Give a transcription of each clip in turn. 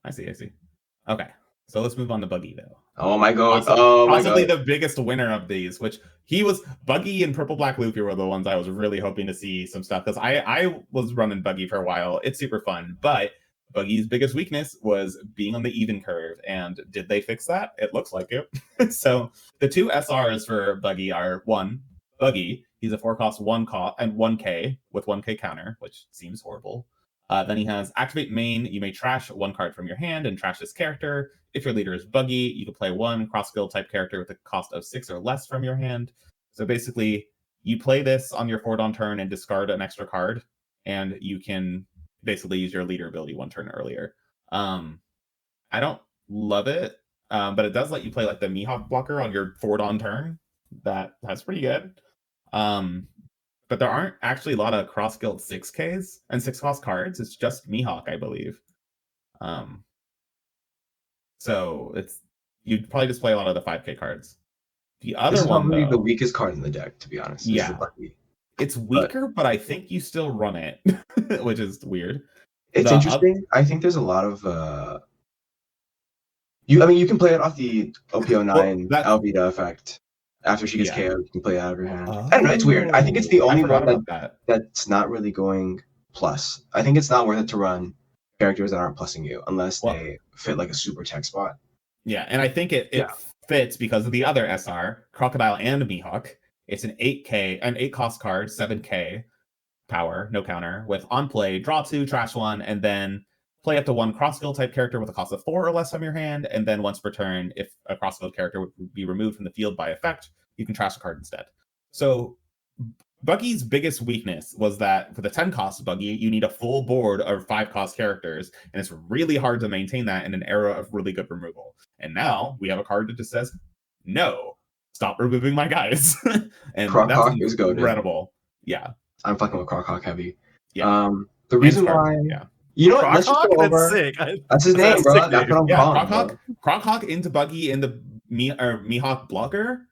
I see. I see. Okay, so let's move on to Buggy though. Oh my god. Possibly, Oh my possibly god. the biggest winner of these, which he was. Buggy and Purple Black Luffy were the ones I was really hoping to see some stuff, because I was running Buggy for a while. It's super fun, but Buggy's biggest weakness was being on the even curve. And did they fix that? It looks like it. So the two SRs for Buggy are: one, Buggy. He's a 4-cost 1 cost and 1K with 1K counter, which seems horrible. Then he has activate main. You may trash 1 card from your hand and trash this character. If your leader is Buggy, you can play 1 cross skill type character with a cost of 6 or less from your hand. So basically, you play this on your forward on turn and discard an extra card, and you can basically use your leader ability 1 turn earlier. I don't love it, but it does let you play like the Mihawk blocker on your forward on turn. That's pretty good. But there aren't actually a lot of cross guild 6Ks and 6-cost cards. It's just Mihawk, I believe. So you'd probably just play a lot of the 5K cards. The other This is one, probably though, the weakest card in the deck, to be honest. Is the yeah, Buggy. it's weaker, but I think you still run it, which is weird. It's interesting. I think there's a lot of you can play it off the OPO9 Alvida effect. After she gets KO'd, you can play it out of her hand. I don't know, it's weird. I think it's the only one that's not really going plus. I think it's not worth it to run characters that aren't plussing you unless they fit like a super tech spot. Yeah, and I think it fits because of the other SR, Crocodile and Mihawk. It's an 8-cost card, 7K power, no counter, with on play, draw 2, trash 1, and then play up to 1 cross skill type character with a cost of 4 or less from your hand, and then once per turn, if a cross skill character would be removed from the field by effect, you can trash a card instead. So Buggy's biggest weakness was that for the 10-cost Buggy, you need a full board of 5-cost characters, and it's really hard to maintain that in an era of really good removal. And now we have a card that just says, no, stop removing my guys. And Croc is incredible. Yeah. I'm fucking with Croc heavy. Yeah. The reason why... Yeah. You know what? Let's just go over... That's sick. That's his name, bro. That's what I'm calling. Croc into Buggy in the Mihawk blocker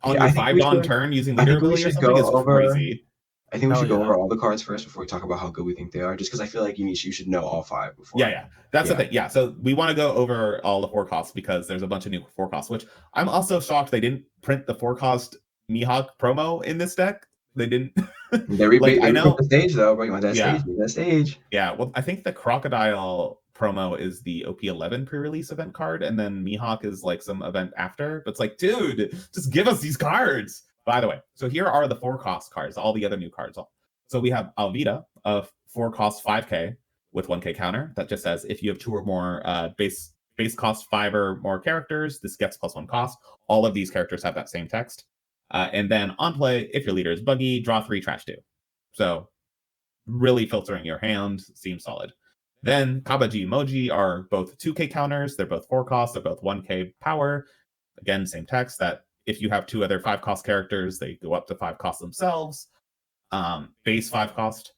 on your 5-don turn using leader ability or something is crazy. I think we should go over all the cards first before we talk about how good we think they are, just because I feel like you should know all 5 before. Yeah. That's the thing. Yeah, so we want to go over all the 4-costs because there's a bunch of new 4-costs, which I'm also shocked they didn't print the 4-cost Mihawk promo in this deck. They didn't. They reprint the stage though, but you want that stage. Yeah, well, I think the Crocodile promo is the OP11 pre-release event card, and then Mihawk is like some event after. But it's like, dude, just give us these cards. By the way, so here are the 4-cost cards, all the other new cards. So we have Alvida, a 4-cost 5K with 1K counter that just says if you have 2 or more base cost 5 or more characters, this gets +1 cost. All of these characters have that same text. And then on play, if your leader is Buggy, draw 3, trash 2. So really filtering your hand seems solid. Then Kabaji and Moji are both 2K counters. They're both 4-cost. They're both 1K power. Again, same text that if you have 2 other 5-cost characters, they go up to 5 cost themselves. Base 5-cost.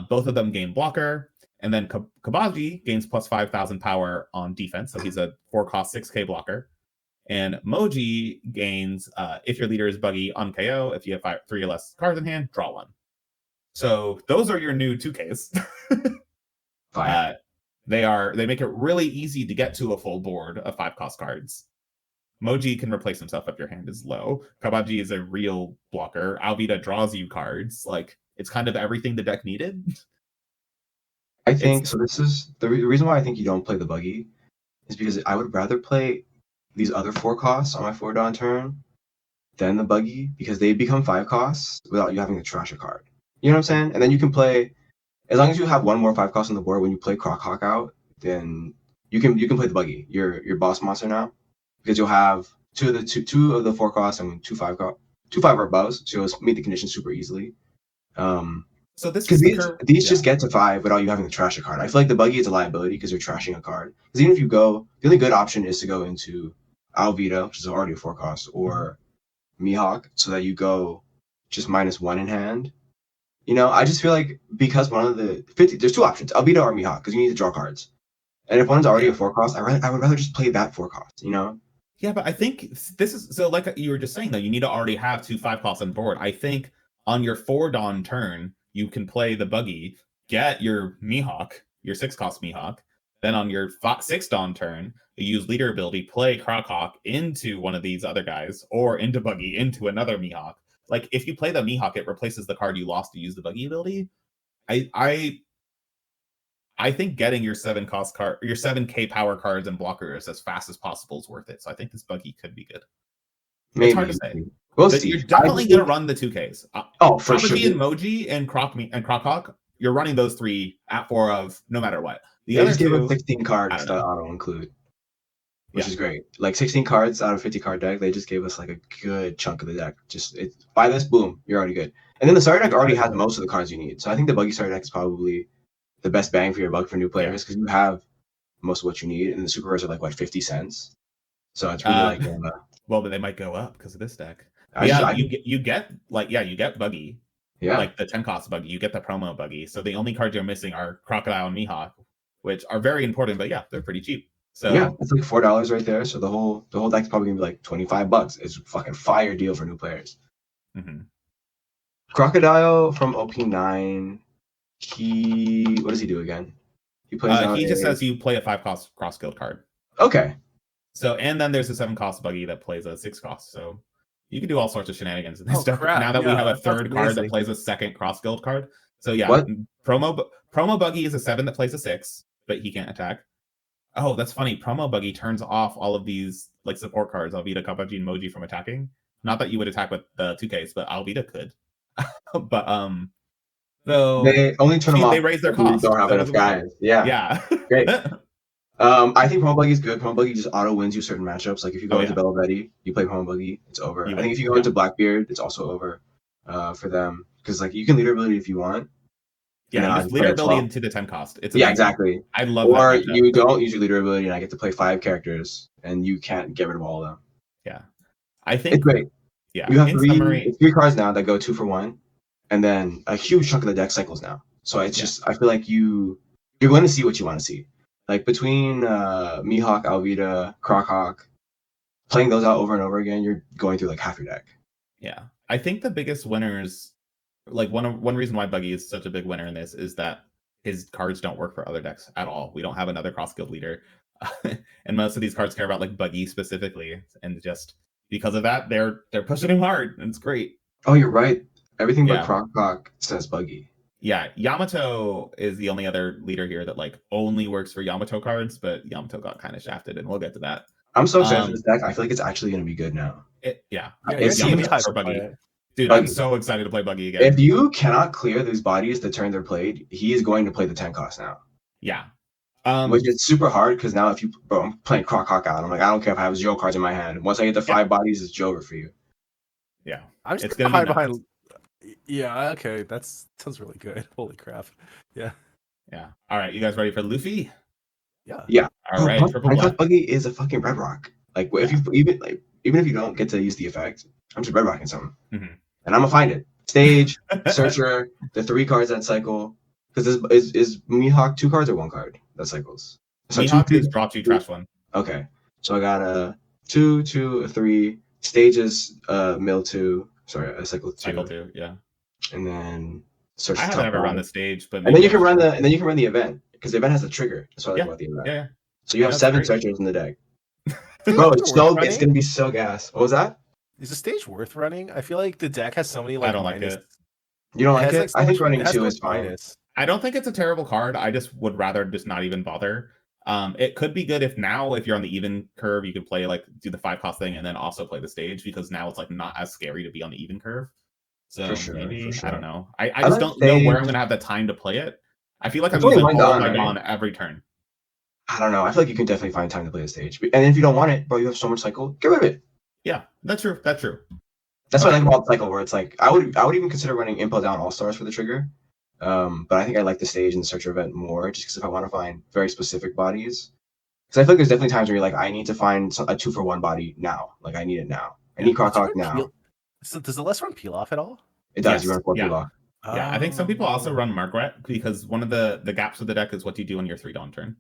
Both of them gain blocker. And then Kabaji gains plus 5,000 power on defense. So he's a 4-cost 6K blocker. And Moji gains, if your leader is Buggy, on KO. If you have 3 or less cards in hand, draw 1. So those are your new 2Ks. They make it really easy to get to a full board of 5-cost cards. Moji can replace himself if your hand is low. Kabaji is a real blocker. Alvida draws you cards. Like, it's kind of everything the deck needed. I think so. This is the reason why I think you don't play the Buggy is because I would rather play these other 4 costs on my 4-don turn than the Buggy, because they become 5 costs without you having to trash a card. You know what I'm saying? And then you can play, as long as you have 1 more 5 cost on the board when you play Croc Hawk out, then you can play the Buggy. Your boss monster now, because you'll have two of the 4 costs and 2 5 or above, so you'll meet the conditions super easily. So this because these just get to 5 without you having to trash a card. I feel like the Buggy is a liability because you're trashing a card. Because even if you go, the only good option is to go into Alvida, which is already a 4 cost, or Mihawk, so that you go just -1 in hand. You know, I just feel like because one of the 50, there's 2 options, Alvida or Mihawk, because you need to draw cards. And if one's already a 4 cost, I would rather just play that 4 cost, you know? Yeah, but I think this is, so like you were just saying, though, you need to already have 2 5 costs on board. I think on your 4-don turn, you can play the Buggy, get your Mihawk, your 6-cost Mihawk, Then on your 6th Dawn turn, you use leader ability, play Crockhawk into one of these other guys, or into Buggy, into another Mihawk. Like, if you play the Mihawk, it replaces the card you lost to use the Buggy ability. I think getting your 7-cost card, your 7K power cards and blockers as fast as possible is worth it. So I think this Buggy could be good. Maybe. It's hard to say. We'll but see. You're definitely going to run the 2Ks. For sure. and Moji and Crockhawk, you're running those 3 at 4 of no matter what. They just gave us 16 cards that auto include, which is great. Like 16 cards out of 50 card deck, they just gave us like a good chunk of the deck. Just buy this, boom, you're already good. And then the starter deck already has most of the cards you need. So I think the Buggy starter deck is probably the best bang for your buck for new players because you have most of what you need, and the super rares are like what 50 cents. So it's really well, but they might go up because of this deck. You get Buggy. Yeah. Like the 10-cost Buggy, you get the promo Buggy. So the only cards you're missing are Crocodile and Mihawk, which are very important, but yeah, they're pretty cheap. So yeah, it's like $4 right there. So the whole deck's probably gonna be like $25. It's a fucking fire deal for new players. Mm-hmm. Crocodile from OP9. What does he do again? He plays. He just says you play a 5-cost cross guild card. Okay. So and then there's a 7-cost Buggy that plays a 6-cost. So you can do all sorts of shenanigans in this deck. Now that we have a 3rd card that plays a 2nd cross guild card. So yeah, promo Buggy is a 7 that plays a 6, but he can't attack. Oh, that's funny. Promo Buggy turns off all of these like support cards, Alvida, Kabaji, and Moji from attacking. Not that you would attack with the 2Ks, but Alvida could. But so they only turn them off. They raise their cost. Don't have enough guys. Yeah. Great. I think Promo Buggy is good. Promo Buggy just auto wins you certain matchups. Like if you go into Bellavetti, you play Promo Buggy, it's over. I think if you go into Blackbeard, it's also over for them because like you can leader ability if you want. Yeah, you just leader ability into the 10-cost. It's amazing. Exactly. I love or that. Or you don't use your leader ability, and I get to play 5 characters, and you can't get rid of all of them. Yeah, I think it's great. Yeah, you have 3 cards now that go 2 for 1, and then a huge chunk of the deck cycles now. So it's just I feel like you're going to see what you want to see. Like between Mihawk, Alvida, Crockhawk, playing those out over and over again, you're going through like half your deck. Yeah, I think the biggest winners, like one reason why Buggy is such a big winner in this is that his cards don't work for other decks at all. We don't have another cross guild leader, and most of these cards care about like Buggy specifically, and just because of that, they're pushing him hard, and it's great. Oh, you're right. Everything but Crockhawk says Buggy. Yeah, Yamato is the only other leader here that like only works for Yamato cards, but Yamato got kind of shafted, and we'll get to that. I'm so excited for this deck. I feel like it's actually going to be good now. It's for Buggy. Dude, Buggy. I'm so excited to play Buggy again. If you cannot clear these bodies the turn they're played, he is going to play the 10-cost now. Yeah. Which is super hard because now I'm playing Crockhawk out. I'm like, I don't care if I have 0 cards in my hand. Once I get the 5 bodies, it's over for you. Yeah. I'm just going to hide behind. Yeah, okay. That sounds really good. Holy crap. Yeah. Yeah. All right. You guys ready for Luffy? Yeah. All right. I thought Buggy is a fucking red rock. Like, if you even if you don't get to use the effect, I'm just red rocking something. Mm-hmm. And I'm going to find it. Stage, Searcher, the 3 cards that cycle. Because is Mihawk 2 cards or 1 card that cycles? So Mihawk is draw 2, trash 1. Okay. So I got a 2, 2, a 3. Stages, mill 2. Sorry, I cycle 2. Cycle 2, yeah. And then search. I haven't ever run the stage, but and then you can run the event because the event has a trigger. That's what I like about the event. Yeah. So you have 7 searchers in the deck. Bro, it's gonna be so gas. What was that? Is the stage worth running? I feel like the deck has so many like. I don't like it. You don't like it? I think running 2 is fine. I don't think it's a terrible card. I just would rather just not even bother. It could be good if you're on the even curve, you could play like do the 5-cost thing and then also play the stage because now it's like not as scary to be on the even curve. So maybe I don't know. I just don't know where I'm gonna have the time to play it. I feel like I'm using all my Dawn every turn. I don't know. I feel like you can definitely find time to play the stage. And if you don't want it, bro, you have so much cycle, get rid of it. Yeah, that's true. That's what I like about cycle, where it's like I would even consider running Impel Down All Stars for the trigger. But I think I like the stage and the searcher event more, just because if I want to find very specific bodies, because I feel like there's definitely times where you're like, I need to find a 2 for 1 body now. Like I need it now. I need Crockhawk now. So does the less run peel off at all? It does. Yes. You run 4 peel off. Yeah, I think some people also run Margaret because one of the gaps of the deck is what you do on your 3 Dawn turn.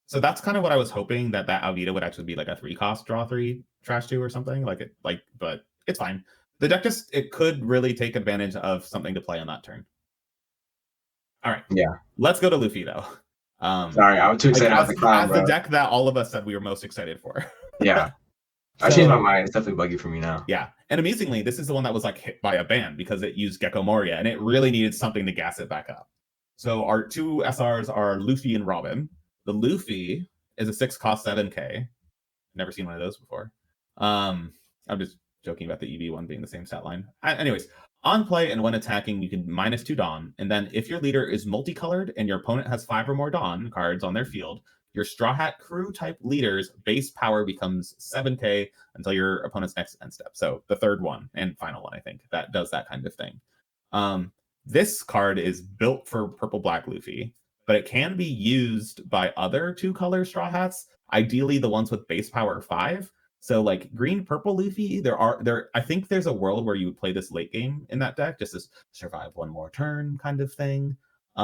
So that's kind of what I was hoping that Alvida would actually be like a 3-cost draw 3 trash 2 or something but it's fine. The deck it could really take advantage of something to play on that turn. All right. Yeah. Let's go to Luffy though. Sorry, I was too Like excited about the clown, as the bro. deck that all of us said we were most excited for. Yeah, I changed my So, mind. It's definitely Buggy for me now. yeah, and amazingly, this is the one that was like hit by a ban because it used Gecko Moria, and it really needed something to gas it back up. So our two SRs are Luffy and Robin. The Luffy is a 6-cost 7K. Never seen one of those before. I'm just joking about the EV one being the same stat line. Anyways, on play and when attacking, you can -2 Dawn, and then if your leader is multicolored and your opponent has 5 or more Dawn cards on their field, your Straw Hat Crew type leader's base power becomes 7K until your opponent's next end step. So the third one and final one, I think, that does that kind of thing. This card is built for Purple Black Luffy, but it can be used by other 2-color Straw Hats, ideally the ones with base power 5. So like green purple Luffy, I think there's a world where you would play this late game in that deck, just to survive one more turn kind of thing.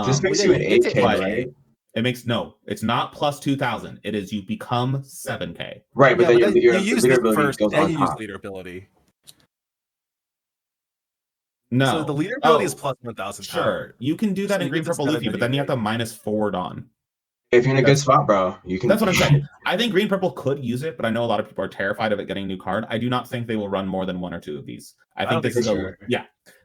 This makes yeah, you an you get to 8K, but- right? It makes it's not plus 2,000. It is you become 7K. Right, but Yeah, then your you use leader this ability first, goes and on you use top. leader ability. No. So the leader ability is plus 1,000 Sure. power. You can do that So in you green get to purple 7, Luffy, then but you then you have to make- -4 Dawn. If you're in a good spot, bro, you can. That's what I'm saying. I think green purple could use it, but I know a lot of people are terrified of it getting a new card. I do not think they will run more than 1 or 2 of these. I think this is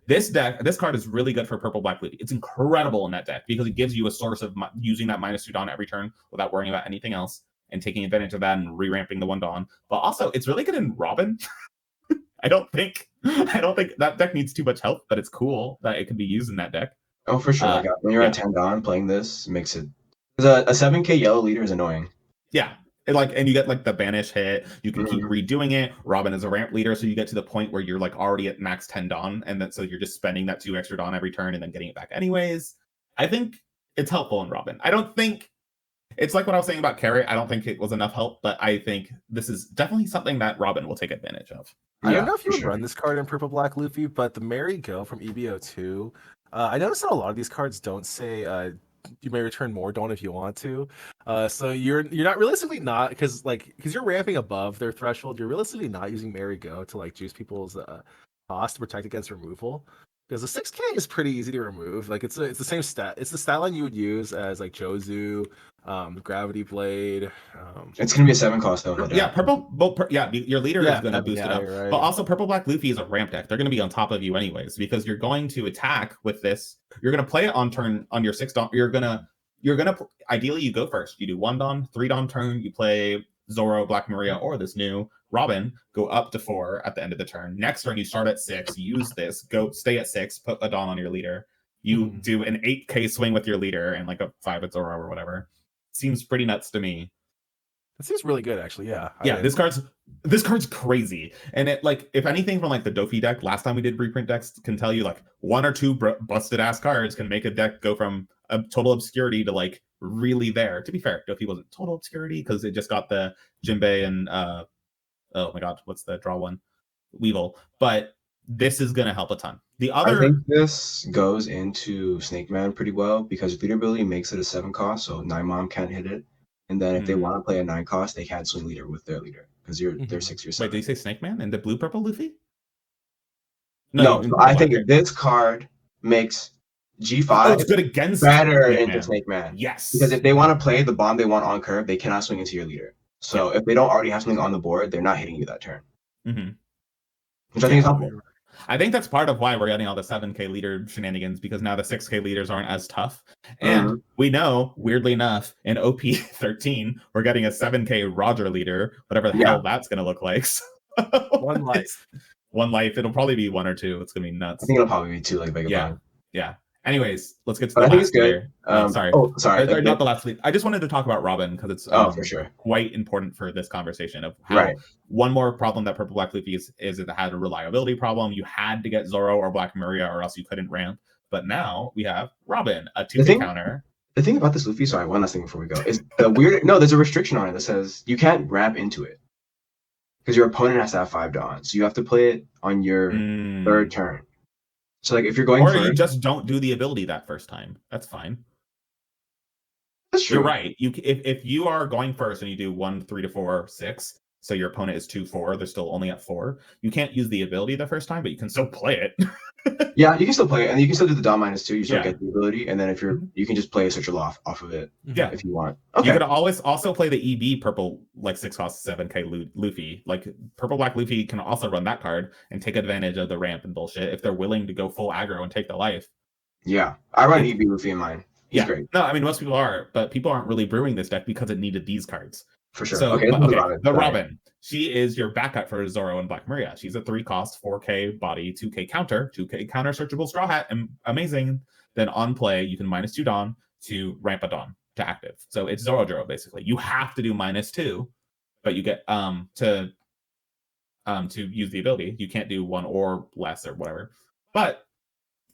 this card is really good for purple black Luffy. It's incredible in that deck because it gives you a source of using that -2 Dawn every turn without worrying about anything else and taking advantage of that and re-ramping the 1 Dawn. But also, it's really good in Robin. I don't think that deck needs too much help, but it's cool that it can be used in that deck. Oh, for sure. Like when you're at 10 Dawn playing this makes it. Because a 7K yellow leader is annoying. Yeah. And you get like the banish hit. You can keep redoing it. Robin is a ramp leader, so you get to the point where you're like already at max 10 Dawn, and then so you're just spending that 2 extra Dawn every turn and then getting it back anyways. I think it's helpful in Robin. I don't think it's like what I was saying about Carrot. I don't think it was enough help, but I think this is definitely something that Robin will take advantage of. I don't know if you would run this card in Purple Black Luffy, but the Merry Go from EBO2, I noticed that a lot of these cards don't say you may return more Dawn if you want to. So you're not realistically not because you're ramping above their threshold. You're realistically not using Merry Go to like juice people's cost to protect against removal. Because the 6K is pretty easy to remove. Like it's the same stat. It's the stat line you would use as like Jozu, Gravity Blade. It's gonna be a 7 cost though. Yeah, your leader is going to boost it up. Right. But also, Purple Black Luffy is a ramp deck. They're going to be on top of you anyways because you're going to attack with this. You're going to play it on turn on your 6 Dawn. You're gonna ideally you go first. You do 1 Dawn, 3 Dawn turn. You play Zoro, Black Maria, or this new Robin. Go up to 4 at the end of the turn. Next turn you start at 6. Use this. Go stay at 6. Put a Dawn on your leader. You do an 8K swing with your leader and like a 5 at Zoro or whatever. Seems pretty nuts to me. That seems really good, actually. Yeah. This card's crazy, and it like if anything from like the Dofi deck last time we did reprint decks can tell you like 1 or 2 busted ass cards can make a deck go from a total obscurity to like really there. To be fair, Dofi wasn't total obscurity because it just got the Jinbei and oh my god, what's the draw one? Weevil, but this is gonna help a ton. I think this goes into Snake Man pretty well because leader ability makes it a 7 cost, so 9 Mom can't hit it. And then if they want to play a 9 cost, they can't swing leader with their leader because they're 6 or 7. Wait, did you say Snake Man and the blue purple Luffy? No, I think this card makes G5 it's good against better into Snake Man. Yes. Because if they want to play the bomb they want on curve, they cannot swing into your leader. So if they don't already have something on the board, they're not hitting you that turn. Which I think is helpful. I think that's part of why we're getting all the 7K leader shenanigans because now the 6K leaders aren't as tough. And we know, weirdly enough, in OP13, we're getting a 7K Roger leader, whatever the hell that's going to look like. So, 1 life. 1 life. It'll probably be 1 or 2. It's going to be nuts. I think it'll probably be 2 like Vagabond. Yeah. Anyways, let's get to the last I think it's good. leader. Sorry. Sorry. Not the last leader. I just wanted to talk about Robin because it's for sure quite important for this conversation of how one more problem that Purple Black Luffy is it had a reliability problem. You had to get Zoro or Black Maria or else you couldn't ramp. But now we have Robin, a 2K counter. The thing about this Luffy, sorry, one last thing before we go, is the weird. No, there's a restriction on it that says you can't ramp into it because your opponent has to have 5 Dawns. So you have to play it on your 3rd turn. So like if you're going you just don't do the ability that first time. That's fine. That's true. You're right. If you are going first and you do 1, 3 to 4, 6, so your opponent is 2-4, they're still only at 4. You can't use the ability the first time, but you can still play it. Yeah, you can still play it, and you can still do the Dawn -2. You still Yeah. get the ability, and then if you're, you can just play a Searcher Loft off of it. Yeah. If you want. You Okay. could always also play the EB purple, like 6 cost 7k Luffy. Like purple black Luffy can also run that card and take advantage of the ramp and bullshit if they're willing to go full aggro and take the life. Yeah, I run EB Luffy in mine. He's great. No, I mean most people are, but people aren't really brewing this deck because it needed these cards. For sure. So, okay, the Robin. She is your backup for Zoro and Black Maria. She's a 3 cost, 4k body, 2k counter, 2k counter searchable Straw Hat, and amazing. Then on play, you can -2 Dawn to ramp a Dawn to active. So it's Zoro basically. You have to do -2, but you get to use the ability. You can't do 1 or less or whatever. But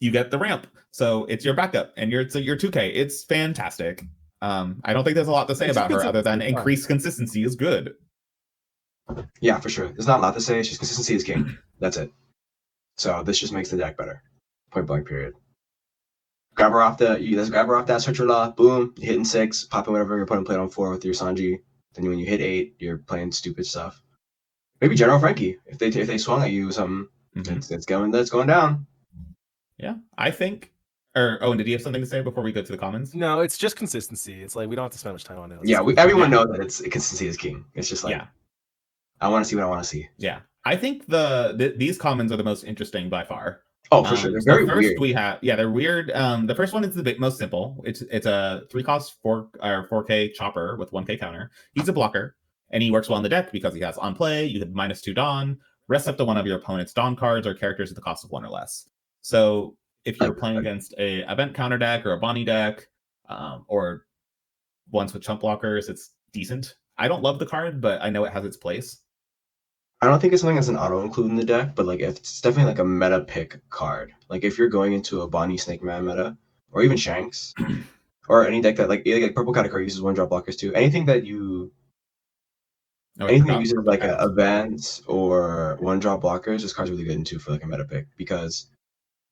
you get the ramp. So it's your backup and your 2k. It's fantastic. I don't think there's a lot to say about her other than increased consistency is good. Yeah, for sure. There's not a lot to say. It's just consistency is king. That's it. So this just makes the deck better. Point blank, period. Grab her off that Searcher Loft. Boom, you hitting 6, popping whatever your opponent played on 4 with your Sanji. Then when you hit 8, you're playing stupid stuff. Maybe General Frankie. If they swung at you with something, it's going down. Yeah, I think. Or Owen, did you have something to say before we go to the comments? No, it's just consistency. It's like we don't have to spend much time on it. Yeah, everyone knows that consistency is king. It's just like, I want to see what I want to see. Yeah, I think these comments are the most interesting by far. Oh, for sure. They're very weird. They're weird. The first one is the most simple. It's a 3 cost 4k chopper with 1k counter. He's a blocker, and he works well on the deck because he has on play. You could -2 Dawn, rest up to one of your opponent's Dawn cards or characters at the cost of 1 or less. So if you're playing against a event counter deck or a Bonnie deck, or ones with chump blockers, it's decent. I don't love the card, but I know it has its place. I don't think it's something that's an auto include in the deck, but like it's definitely like a meta pick card. Like if you're going into a Bonnie Snake Man meta, or even Shanks, or any deck that like purple category uses 1-drop blockers too. Anything that uses like events or 1-drop blockers, this card's really good into for like a meta pick because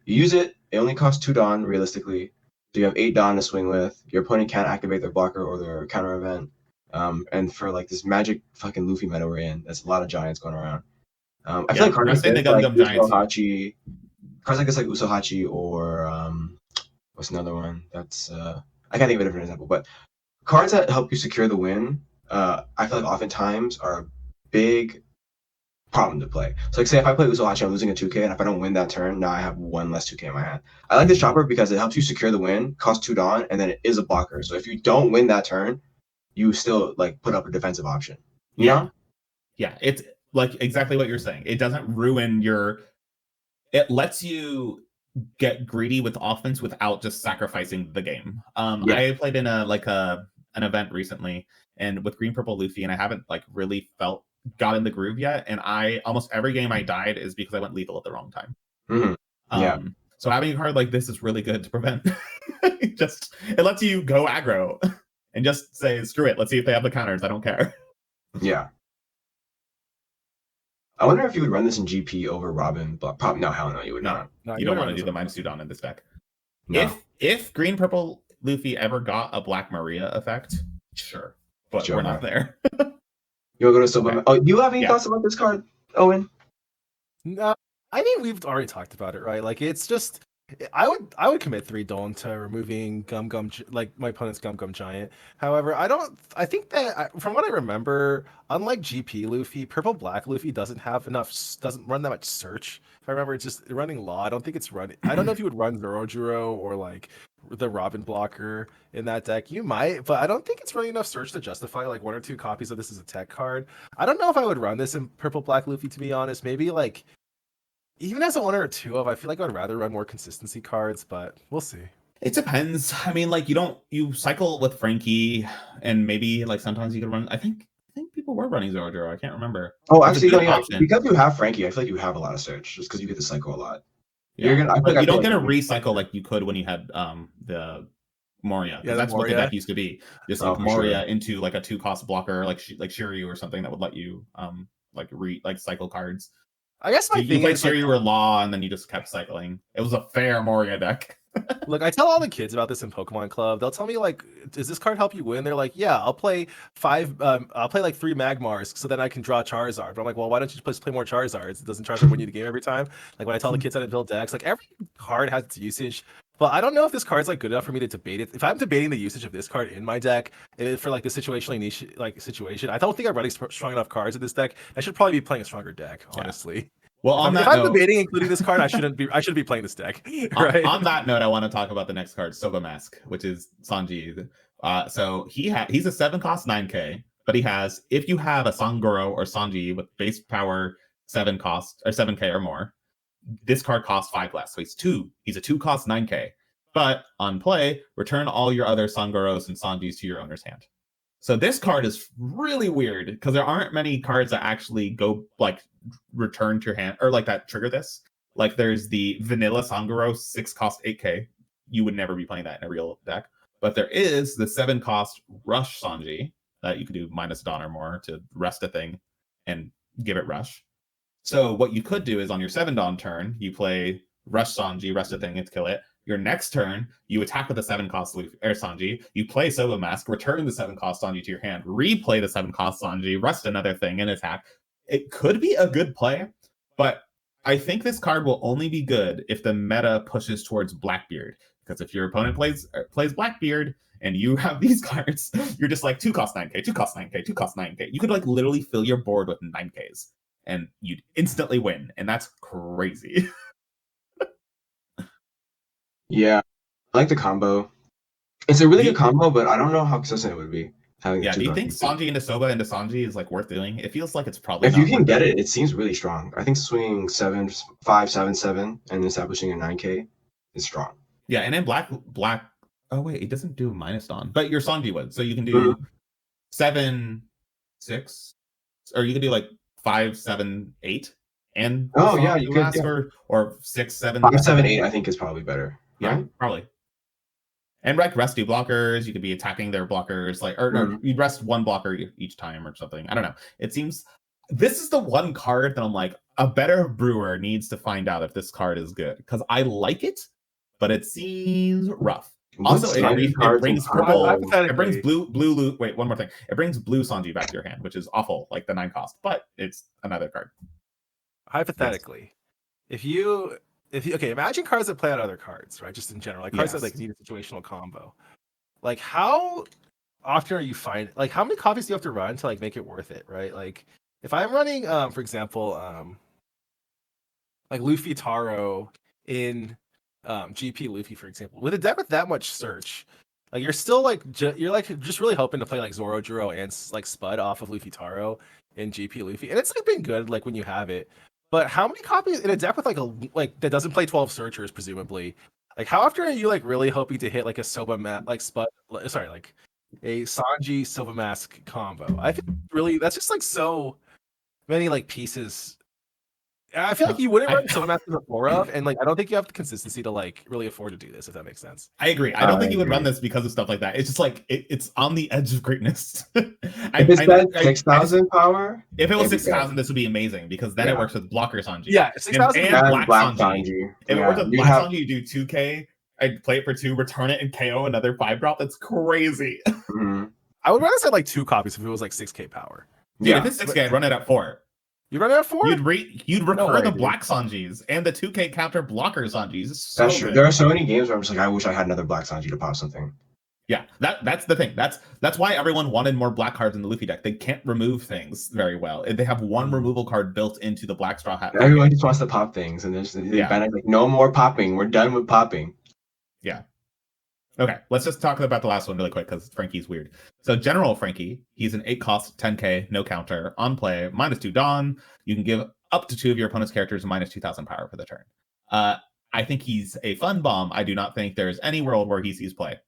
you use it. It only costs 2 Dawn realistically, so you have 8 Dawn to swing with. Your opponent can't activate their blocker or their counter event. And for like this magic fucking Luffy meta we're in, there's a lot of giants going around. I feel like cards like this, like Usohachi, cards like this, like Usohachi, or what's another one? That's I can't think of a different example, but cards that help you secure the win, I feel like oftentimes are a big problem to play. So like say if I play Usohachi, I'm losing a 2k, and if I don't win that turn, now I have 1 less 2k in my hand. I like this chopper because it helps you secure the win, costs 2 Dawn, and then it is a blocker. So if you don't win that turn, you still like put up a defensive option. Yeah, it's like exactly what you're saying. It doesn't ruin it lets you get greedy with offense without just sacrificing the game. I played in an event recently and with green purple Luffy, and I haven't like really got in the groove yet, and I almost every game I died is because I went lethal at the wrong time. So having a card like this is really good to prevent. It lets you go aggro and just say, screw it, let's see if they have the counters. I don't care. Yeah. I wonder if you would run this in GP over Robin, but probably no, hell no, you would not. No, you don't want to do the -2 Dawn in this deck. No. If green purple Luffy ever got a Black Maria effect, sure, but we're not there. You want to go to Silver? Oh, you have any thoughts about this card, Owen? No, I think we've already talked about it, right? Like it's just. I would commit 3 Dawn to removing like my opponent's Gum Giant. However, I think that from what I remember, unlike GP Luffy, purple black Luffy doesn't run that much search. If I remember, it's just running Law. I don't think it's running. I don't know if you would run Zoro or like the Robin blocker in that deck. You might, but I don't think it's running enough search to justify like 1 or 2 copies of this as a tech card. I don't know if I would run this in purple black Luffy, to be honest. Maybe like. Even as a 1 or 2 of, I feel like I'd rather run more consistency cards, but we'll see. It depends. I mean, like you cycle with Frankie, and maybe like sometimes you could run. I think people were running Zoro. I can't remember. Oh, actually, because you have Frankie, I feel like you have a lot of search just because you get to cycle a lot. Yeah, you don't get a recycle like you could when you had the Moria. Yeah, that's what the deck used to be. Just like Moria into like a 2-cost blocker, like Shiryu or something that would let you cycle cards. I guess my thing is Shiryu or Law, and then you just kept cycling. It was a fair Moria deck. Look, I tell all the kids about this in Pokemon Club. They'll tell me like, "Does this card help you win?" They're like, "Yeah, I'll play I'll play like 3 Magmars, so then I can draw Charizard." But I'm like, "Well, why don't you just play more Charizards? Doesn't Charizard win you the game every time?" Like when I tell the kids how to build decks, like every card has its usage. But I don't know if this card's like good enough for me to debate it. If I'm debating the usage of this card in my deck for like the situationally niche like situation, I don't think I'm running strong enough cards in this deck. I should probably be playing a stronger deck, honestly. Well, on If that I'm note, debating including this card, I shouldn't be playing this deck, right? on that note, I want to talk about the next card, Soba Mask, which is Sanji. So he's a 7 cost 9k, but he has, if you have a Sangoro or Sanji with base power 7 cost or 7k or more, this card costs 5 less. So he's a 2 cost 9k. But on play, return all your other Sangoros and Sanjis to your owner's hand. So this card is really weird because there aren't many cards that actually go like return to your hand or like that trigger this. Like there's the vanilla Sangoro 6 cost 8k. You would never be playing that in a real deck. But there is the 7 cost Rush Sanji that you could do minus Dawn or more to rest a thing and give it Rush. So what you could do is on your 7 Dawn turn, you play Rush Sanji, rest a thing and kill it. Your next turn, you attack with a 7 cost Air Sanji, you play Soba Mask, return the 7 cost Sanji to your hand, replay the 7 cost Sanji, rest another thing, and attack. It could be a good play, but I think this card will only be good if the meta pushes towards Blackbeard. Because if your opponent plays Blackbeard and you have these cards, you're just like 2 cost 9k, 2 cost 9k, 2 cost 9k. You could like literally fill your board with 9ks and you'd instantly win, and that's crazy. Yeah, I like the combo. It's a really good combo, but I don't know how consistent it would be. Yeah, do you think Sanji into Soba into Sanji is like worth doing? It feels like it's probably if not you can worth get it, it seems really strong. I think swinging 7-5-7-7 and establishing a 9k is strong. Yeah, and then black. Oh wait, it doesn't do minus Dawn, but your Sanji would. So you can do 7, 6, or you can do like 5, 7, 8, and yeah, you could, Mask, or 6, 7, 5, 7, 8. I think is probably better. Yeah, right? probably. And like rescue blockers, you could be attacking their blockers, like or you'd rest one blocker each time or something. I don't know. It seems this is the one card that I'm like, a better brewer needs to find out if this card is good because I like it, but it seems rough. Also, it brings purple. It brings blue. Wait, one more thing. It brings blue Sanji back to your hand, which is awful, like the 9 cost, but it's another card. Hypothetically, if you okay, imagine cards that play out other cards, right? Just in general, like cards that like need a situational combo. Like how often are you finding? Like how many copies do you have to run to like make it worth it, right? Like if I'm running, for example, like Luffy Taro in GP Luffy, for example, with a deck with that much search, like you're still like you're like just really hoping to play like Zoro Juro and like Spud off of Luffy Taro in GP Luffy, and it's like been good like when you have it. But how many copies in a deck with like that doesn't play 12 searchers presumably? Like how often are you like really hoping to hit like a Soba like Spud? Sorry, like a Sanji Soba Mask combo? I think really that's just like so many like pieces. I feel like you wouldn't run Soba Mask before of, and like I don't think you have the consistency to like really afford to do this, if that makes sense. I agree. I don't think you would run this because of stuff like that. It's just like it's on the edge of greatness. If it's 6,000 power, if it was 6,000, this would be amazing because then it works with blocker Sanji. Yeah, 6,000 and black Sanji. If it works with black Sanji, you do 2k. I'd play it for 2, return it, and KO another 5-drop. That's crazy. I would run this at like 2 copies if it was like 6k power. Dude, if it's 6k, I'd run it at 4. You run it at 4? You'd recur the black Sanjis and the 2k counter blocker Sanjis. So that's true. There are so many games where I'm just like, I wish I had another black Sanji to pop something. Yeah, that's the thing. That's why everyone wanted more black cards in the Luffy deck. They can't remove things very well. They have one removal card built into the black straw hat. Everyone just wants to pop things, and they ban like, no more popping. We're done with popping. Yeah. Okay, let's just talk about the last one really quick because Frankie's weird. So General Frankie, he's an 8 cost, 10k, no counter, on play, -2 Dawn. You can give up to 2 of your opponent's characters -2,000 power for the turn. I think he's a fun bomb. I do not think there's any world where he sees play.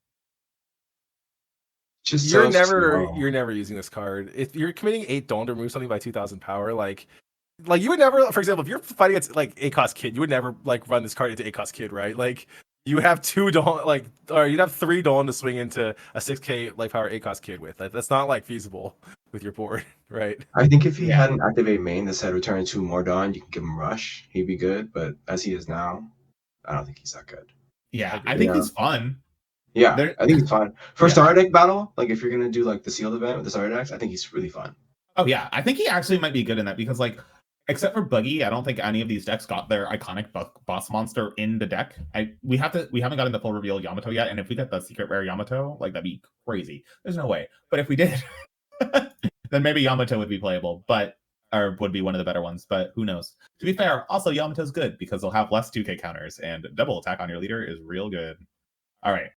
You're never using this card. If you're committing 8 Dawn to remove something by 2,000 power, like you would never, for example, if you're fighting against like 8 cost Kid, you would never like run this card into 8 cost Kid, right? Like you would have 2 Dawn, or you'd have 3 Dawn to swing into a 6k life power 8 cost Kid with. Like, that's not like feasible with your board, right? I think if he had an activate main that said return 2 more Dawn, you can give him Rush. He'd be good, but as he is now, I don't think he's that good. Yeah, agree. I think Yeah. he's fun. Yeah, There- I think he's fun for Yeah. starter deck battle. Like if you're gonna do like the sealed event with the starter decks, I think he's really fun. Oh yeah, I think he actually might be good in that because like, except for Buggy, I don't think any of these decks got their iconic boss monster in the deck. We haven't gotten the full reveal Yamato yet, and if we get the secret rare Yamato, like that'd be crazy. There's no way, but if we did, then maybe Yamato would be playable, or would be one of the better ones. But who knows? To be fair, also Yamato's good because they'll have less 2K counters, and double attack on your leader is real good. All right.